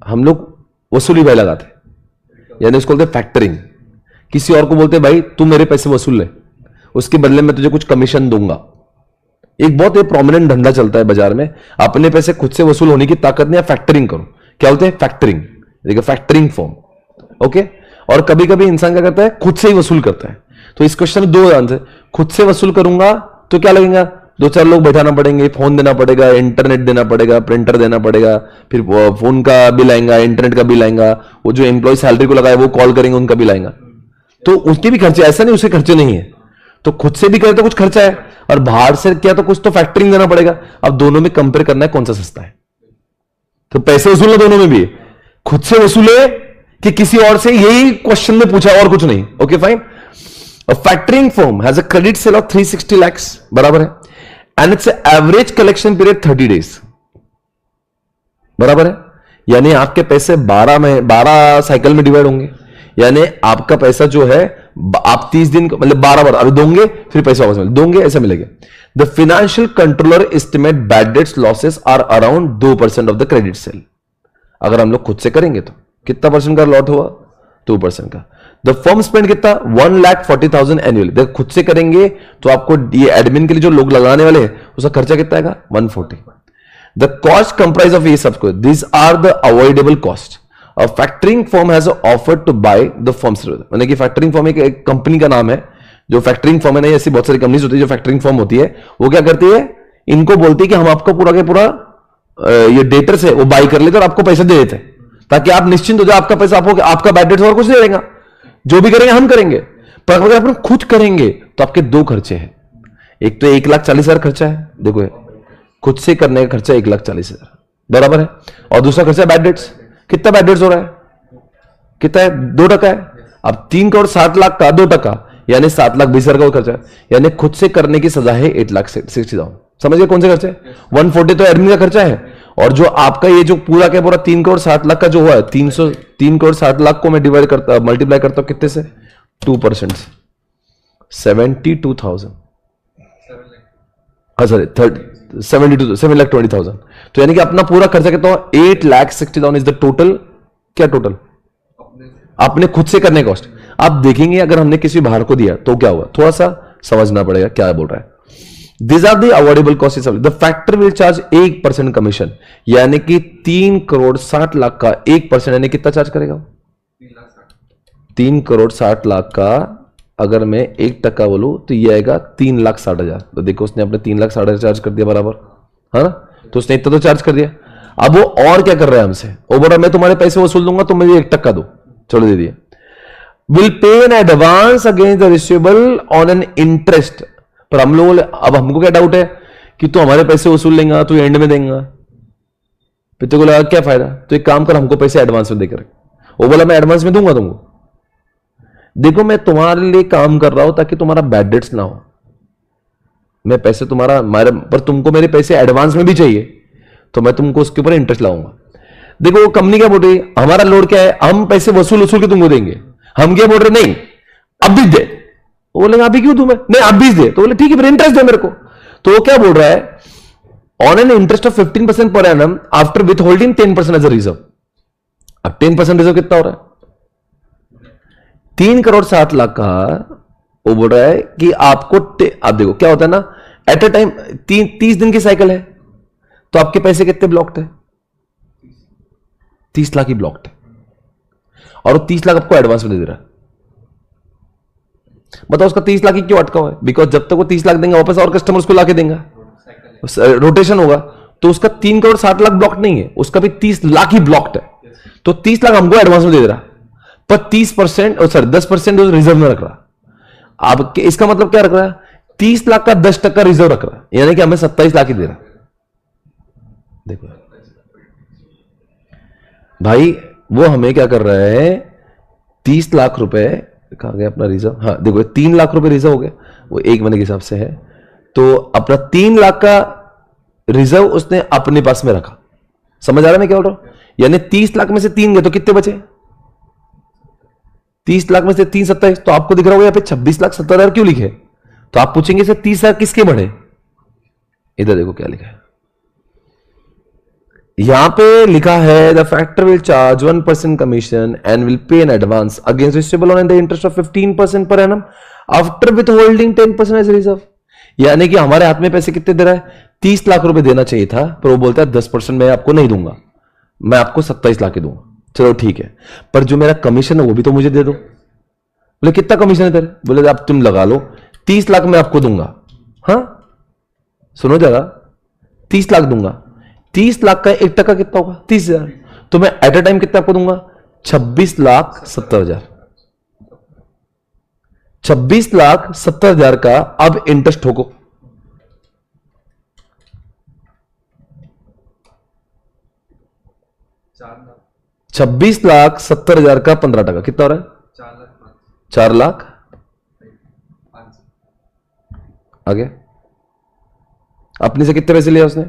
हम लोग वसूली भाई लगाते हैं, यानी उसको बोलते हैं फैक्टरिंग। किसी और को बोलते हैं भाई तू मेरे पैसे वसूल ले, उसके बदले में तुझे कुछ कमीशन दूंगा। एक बहुत ही प्रोमिनेंट धंधा चलता है बाजार में, अपने पैसे खुद से वसूल होने की ताकत नहीं, फैक्टरिंग करो। क्या बोलते हैं? फैक्टरिंग। देखिए फैक्टरिंग फॉर्म। ओके, और कभी कभी इंसान क्या करता है? खुद से ही वसूल करता है। तो इस क्वेश्चन में दो आंसर, खुद से वसूल करूंगा तो क्या लगेगा? 2-4 लोग बैठाना पड़ेंगे, फोन देना पड़ेगा, इंटरनेट देना पड़ेगा, प्रिंटर देना पड़ेगा, फिर फोन का बिल आएगा, इंटरनेट का बिल आएगा, वो जो एम्प्लॉय सैलरी को लगाए वो कॉल करेंगे, उनका बिल आएगा, तो उसके भी खर्चे। ऐसा नहीं उसके खर्चे नहीं है, तो खुद से भी करे तो कुछ खर्चा है, और बाहर से किया तो कुछ तो फैक्टरिंग देना पड़ेगा। अब दोनों में कंपेयर करना है कौन सा सस्ता है, तो पैसे वसूलना दोनों में भी, खुद से वसूले कि किसी और से, यही क्वेश्चन में पूछा और कुछ नहीं। Okay fine. Factoring firm has a credit sale of 360 lakhs, बराबर है, and it's average collection period 30 days, बराबर है। यानी आपके पैसे 12 साइकिल में डिवाइड होंगे, यानी आपका पैसा जो है आप 30 दिन मतलब 12 बार अभी दोगे, फिर पैसा वापस दोगे, ऐसा मिलेगा। The financial controller estimate bad debts losses are around 2% of the credit sale. अगर हम लोग खुद से करेंगे तो कितना परसेंट का लॉट हुआ? 2% का। द फर्म स्पेंड कितना? 1,40,000 एनुअली। देखो खुद से करेंगे तो आपको ये एडमिन के लिए जो लोग लगाने वाले हैं उसका खर्चा कितना आएगा? 140। द कॉस्ट कंप्राइज ऑफ ये सबको, this are the avoidable cost. A factoring firm has offered to buy the firm's, मतलब कि फैक्टरिंग फर्म एक कंपनी का नाम है, जो फैक्टरिंग फर्म है ना, ऐसी बहुत सारी कंपनीज होती है जो फैक्टरिंग फर्म होती है, वो क्या करती है, इनको बोलती है कि हम आपको पूरा के पूरा ये डेटर से वो बाई कर लेते और आपको पैसे दे देते हैं। ताकि आप निश्चिंत हो जाए, आपका पैसा आपको, आपका बैड डेट्स और कुछ नहीं रहेगा, जो भी करेंगे हम करेंगे। पर अगर आप खुद करेंगे तो आपके दो खर्चे हैं, एक तो 1,40,000 खर्चा है, देखो खुद से करने का खर्चा 1,40,000 बराबर है, और दूसरा खर्चा बैड डेट्स। कितना बैड डेट्स हो रहा है, कितना है, 2% है। अब 3,60,00,000 का 2%, यानी 7,20,000 का खर्चा है, यानी खुद से करने की सजा है 8,60,000। समझिए कौन से खर्चे, 140 तो एडमिन का खर्चा है, और जो आपका ये जो पूरा क्या पूरा 3,60,00,000 का जो हुआ है, 3,60,00,000 को मैं डिवाइड करता, मल्टीप्लाई करता हूं कितने से, 2% से, 72,000, सॉरी 7,20,000। तो यानी कि अपना पूरा खर्चा कितना हुआ, 8,60,000 इज द टोटल, क्या टोटल आपने खुद से करने कॉस्ट। आप देखेंगे अगर हमने किसी बाहर को दिया तो क्या हुआ, थोड़ा सा समझना पड़ेगा क्या बोल रहा है। These are the avoidable costs. The factor will charge 1% commission, यानी कि 3,60,00,000 का 1% यानी कितना चार्ज करेगा, 3,60,00,000 का अगर मैं 1% बोलूं तो ये आएगा 3,60,000। तो देखो उसने अपने 3,60,000 चार्ज कर दिया बराबर, है ना, तो उसने इतना तो चार्ज कर दिया। अब वो और क्या कर रहा है हमसे, वो बोल रहा मैं तुम्हारे पैसे वसूल दूंगा, तुम मुझे 1% दो, चलो दे दिया। Will pay in advance against the receivable on an interest. पर हम लोग, अब हमको क्या डाउट है कि तू हमारे पैसे वसूल लेगा, तू एंड में देगा, फिर तेरे को लगा क्या फायदा, तो एक काम कर हमको पैसे एडवांस में देकर। वो बोला मैं एडवांस में दूंगा तुमको। देखो मैं तुम्हारे लिए काम कर रहा हूं ताकि तुम्हारा बैड डेट्स ना हो, मैं पैसे तुम्हारा पर तुमको मेरे पैसे एडवांस में भी चाहिए, तो मैं तुमको उसके ऊपर इंटरेस्ट लाऊंगा। देखो वो कंपनी क्या बोल रही है, हमारा लोड क्या है, हम पैसे वसूल के तुमको देंगे। हम क्या बोल रहे, नहीं अब भी दे। वो बोलेगा अभी क्यों तुम्हें, नहीं अब भी दे, तो बोले ठीक है फिर इंटरेस्ट दे मेरे को। तो वो क्या बोल रहा है, on an interest of 15% per annum after withholding 10% as a reserve. अब 10% रिजर्व कितना हो रहा है, 3,60,00,000 का। वो बोल रहा है कि आपको, आप देखो क्या होता है ना, एट अ टाइम 30 दिन की साइकिल है, तो आपके पैसे कितने ब्लॉक्ड है, 30 लाख ही ब्लॉक्ड है, और वो 30 लाख आपको एडवांस में दे रहा है। बताओ उसका 30 लाख ही क्यों अटका हुआ है, बिकॉज जब तक वो 30 लाख देंगे वापस और कस्टमर्स को लाके देंगे, रोटेशन होगा, तो उसका 3,60,00,000 ब्लॉक्ड नहीं है, उसका भी 30 लाख ही ब्लॉक्ड है। तो 30 लाख हमको एडवांस में दे रहा है, पर 30% सॉरी 10% रिजर्व में रख रहा। अब इसका मतलब क्या रख रहा है, 30 लाख का 10% रिजर्व रख रहा है, यानी कि हमें 27 लाख ही दे रहा। देखो भाई वो हमें क्या कर रहा है, 30 लाख रुपए, कहा गया अपना रिजर्व, हाँ देखो 3 लाख रुपए रिजर्व हो गया, वो एक महीने के हिसाब से है, तो अपना 3 लाख का रिजर्व उसने अपने पास में रखा। समझ आ रहा है मैं क्या बोल रहा हूं, यानी 30 लाख में से 3 गए तो कितने बचे, 30 लाख में से 3 27, तो आपको दिख रहा होगा यहाँ पे 26,70,000 क्यों लिखे। तो आप पूछेंगे सर 30 लाख किसके बढ़े, इधर देखो क्या लिखा है, यहां पे लिखा है the factor will charge 1% commission and will pay in advance against receivable on the interest of 15% per annum after withholding 10% as reserve. यानी कि हमारे हाथ में पैसे कितने दे रहा है, 30 लाख रुपए देना चाहिए था, पर वो बोलता है 10% मैं आपको नहीं दूंगा, मैं आपको 27 लाख दूंगा। चलो ठीक है, पर जो मेरा कमीशन है वो भी तो मुझे दे दो। बोले कितना कमीशन है तेरे, बोले आप तुम लगा लो 30 लाख मैं आपको दूंगा। हाँ सुनो जरा, 30 लाख दूंगा, 30 लाख का 1% कितना होगा, 30,000, तो मैं एट अ टाइम कितना आपको दूंगा, 26,70,000। 26,70,000 का अब इंटरेस्ट ठोको, छब्बीस लाख 70,000 का 15% कितना हो रहा है, 4 लाख। आगे अपने से कितने पैसे लिया उसने,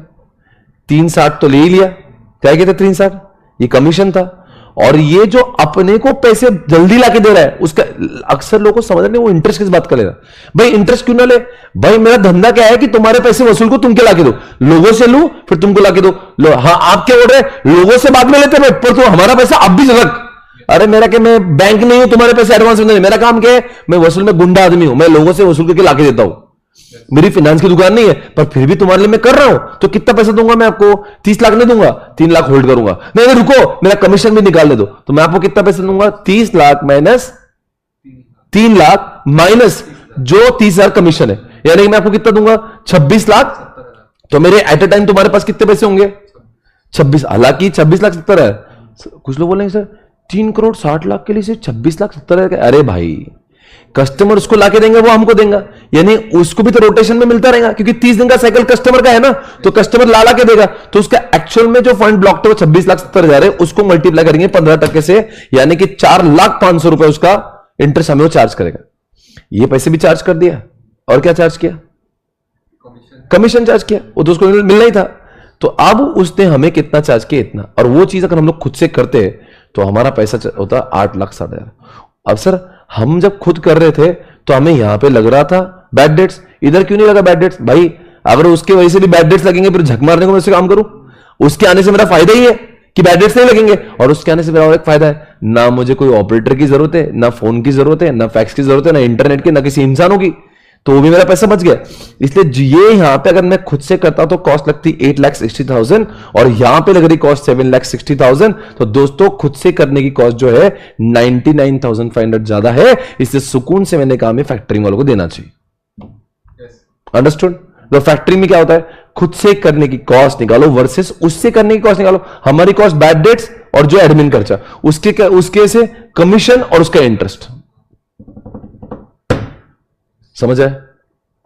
360 तो ले ही लिया, क्या कहते 360, ये कमीशन था। और ये जो अपने को पैसे जल्दी लाके दे रहा है, उसका अक्सर लोगों को समझ नहीं, वो इंटरेस्ट किस बात का ले रहा है। भाई इंटरेस्ट क्यों ना ले, भाई मेरा धंधा क्या है कि तुम्हारे पैसे वसूल को तुमके लाके दो, लोगों से लू फिर तुमको लाके दो। लो हाँ आप क्या बोल रहे, लोगों से बाद में लेते भाई, पर तुम हमारा पैसा अब भी रख। अरे मेरा क्या, मैं बैंक नहीं हूं तुम्हारे पैसे एडवांस में नहीं, मेरा काम क्या है, मैं वसूल में गुंडा आदमी हूं, मैं लोगों से वसूल करके लाके देता हूं, मेरी फाइनेंस की दुकान नहीं है, पर फिर भी तुम्हारे लिए मैं कर रहा हूं। तो कितना पैसा दूंगा मैं आपको, 30 लाख नहीं दूंगा, 3 लाख होल्ड करूंगा। नहीं नहीं रुको, मेरा कमीशन भी निकाल दे दो, तो मैं आपको कितना पैसा दूंगा, 30 लाख माइनस 3 लाख माइनस जो 30,000 कमीशन है, यानी कि मैं आपको कितना दूंगा, 26 लाख। तो मेरे एट अ टाइम तुम्हारे पास कितने पैसे होंगे, 26, हालांकि 26,70,000 है, कुछ लोग बोलेंगे सर 3,60,00,000 के लिए सिर्फ 26,70,000। अरे भाई, कस्टमर उसको लाके देंगे, वो हमको देंगा, यानी उसको भी तो रोटेशन में मिलता रहेगा, क्योंकि 30 दिन का साइकिल कस्टमर का है ना, तो कस्टमर ला के देगा, तो उसका एक्चुअल में जो फंड ब्लॉक थे वो 26,70,000 है, उसको मल्टीप्लाई करेंगे 15% से, यानी कि 4,05,000 रुपए उसका इंटरेस्ट हमें वो चार्ज करेगा। ये पैसे भी चार्ज कर दिया, और क्या चार्ज किया? कमीशन चार्ज किया, वो तो उसको मिलना ही था। तो अब उसने हमें कितना चार्ज किया? इतना। और वो चीज अगर हम लोग खुद से करते तो हमारा पैसा होता 8,60,000। अब सर हम जब खुद कर रहे थे तो हमें यहां पे लग रहा था बैड डेट्स, इधर क्यों नहीं लगा बैड डेट्स? भाई अगर उसके वजह से भी बैड डेट्स लगेंगे फिर झक मारने को मैं उससे काम करूं? उसके आने से मेरा फायदा ही है कि बैड डेट्स नहीं लगेंगे, और उसके आने से मेरा और एक फायदा है, ना मुझे कोई ऑपरेटर की जरूरत है, ना फोन की जरूरत है, ना फैक्स की जरूरत है, ना इंटरनेट की, ना किसी इंसानों की, तो वो भी मेरा पैसा बच गया। इसलिए ये यहां पे अगर मैं खुद से करता तो कॉस्ट लगती 8,60,000 और यहां पे लग रही कॉस्ट 7,60,000। तो दोस्तों खुद से करने की कॉस्ट जो है 99,500 ज्यादा है, इसलिए सुकून से मैंने कहा फैक्टरिंग वालों को देना चाहिए। अंडरस्टूड? तो फैक्टरिंग में क्या होता है, खुद से करने की कॉस्ट निकालो वर्सेस उससे करने की कॉस्ट निकालो। हमारी कॉस्ट बैड डेट्स और जो एडमिन खर्चा, उसके से कमीशन और उसका इंटरेस्ट। समझ आए?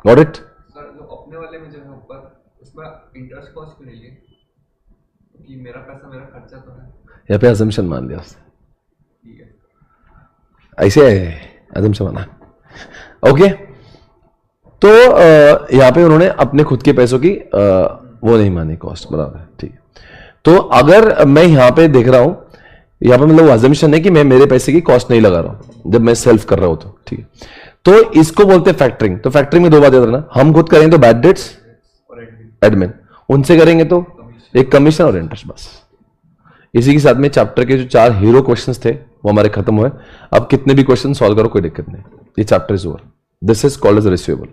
Got it? सर जो अपने वाले में जो है ऊपर, उसमें इंटरेस्ट कॉस्ट क्यों नहीं ली? क्योंकि मेरा पैसा मेरा खर्चा तो है। यहाँ पे अजम्पशन मान लिया उसने, ठीक है, ऐसे अजम्पशन माना। ओके, तो यहां पे उन्होंने अपने खुद के पैसों की वो नहीं मानी कॉस्ट, बराबर है, ठीक है। तो अगर मैं यहां पे देख रहा हूं, यहां पे मतलब अजम्पशन है कि मैं मेरे पैसे की कॉस्ट नहीं लगा रहा हूं जब मैं सेल्फ कर रहा हूं, तो ठीक है। तो इसको बोलते हैं फैक्टरिंग। तो फैक्टरिंग में दो बात याद रखना, हम खुद करेंगे तो बैड डेट्स एडमिन, उनसे करेंगे तो एक कमीशन और इंटरेस्ट, बस। इसी के साथ में चैप्टर के जो 4 हीरो क्वेश्चंस थे वो हमारे खत्म हुए। अब कितने भी क्वेश्चन सॉल्व करो कोई दिक्कत नहीं, ये chapter is over. This is called age receivable,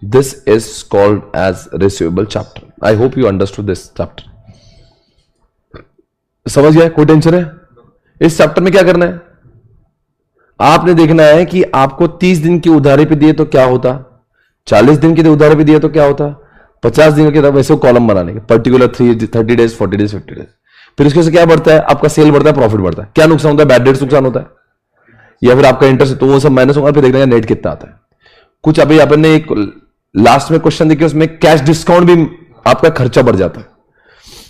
this is called age receivable chapter. I hope you understood this chapter. समझ गया? कोई टेंशन है? इस चैप्टर में क्या करना है, आपने देखना है कि आपको 30 दिन की उधारी पे दिए तो क्या होता, 40 दिन की उधारी पे दिए तो क्या होता, 50 दिन के, वैसे कॉलम बनाने के, पर्टिकुलर 30 डेज, 40 डेज, 50 डेज। फिर उसके से क्या बढ़ता है, आपका सेल बढ़ता है, प्रॉफिट बढ़ता है। क्या नुकसान होता है? बैड डेट्स नुकसान होता है, या फिर आपका इंटरेस्ट, तो वो सब माइनस होगा। फिर देखना है नेट कितना आता है। कुछ अभी आपने एक लास्ट में क्वेश्चन देखिए, उसमें कैश डिस्काउंट भी आपका खर्चा बढ़ जाता है।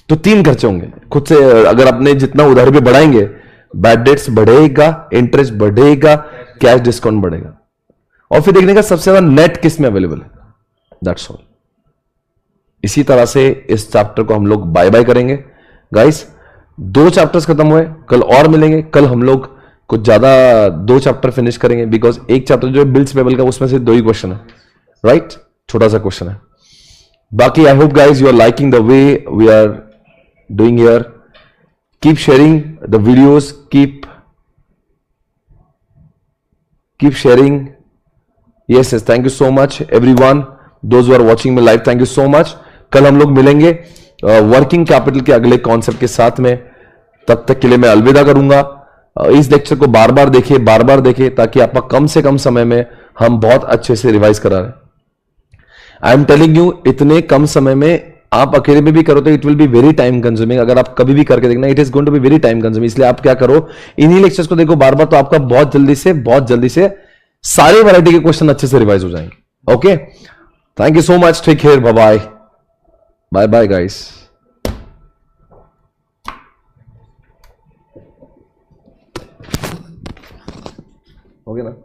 तो 3 खर्चे होंगे खुद से। अगर अपने जितना उधारी पे बढ़ाएंगे, बैड डेट्स बढ़ेगा, इंटरेस्ट बढ़ेगा, कैश डिस्काउंट बढ़ेगा, और फिर देखने का सबसे ज्यादा नेट किस में अवेलेबल है, दैट्स ऑल। इसी तरह से इस चैप्टर को हम लोग बाय बाय करेंगे गाइस। 2 चैप्टर्स खत्म हुए, कल और मिलेंगे। कल हम लोग कुछ ज्यादा 2 चैप्टर फिनिश करेंगे, बिकॉज एक चैप्टर जो है बिल्स पेबल का, उसमें से 2 ही क्वेश्चन है, राइट? छोटा सा क्वेश्चन है। बाकी I hope guys you are liking the way we are doing here. Keep sharing the videos, keep sharing. Yes, thank you so much everyone, those who are watching me live, thank you so much. कल हम लोग मिलेंगे working capital के अगले concept के साथ में। तब तक के लिए मैं अलविदा करूंगा। इस लेक्चर को बार बार देखिए ताकि आपका कम से कम समय में हम बहुत अच्छे से रिवाइज करा रहे हैं। आई एम टेलिंग यू, इतने कम समय में आप अकेले में भी करो तो it will be very time consuming. अगर आप कभी भी करके देखना, it is going to be very time consuming. इसलिए आप क्या करो, इन्हीं लेक्चर्स को देखो बार बार, तो आपका बहुत जल्दी से सारे वैरायटी के क्वेश्चन अच्छे से रिवाइज हो जाएंगे। Okay, thank you so much, take care, bye bye, bye bye guys. हो गया ना?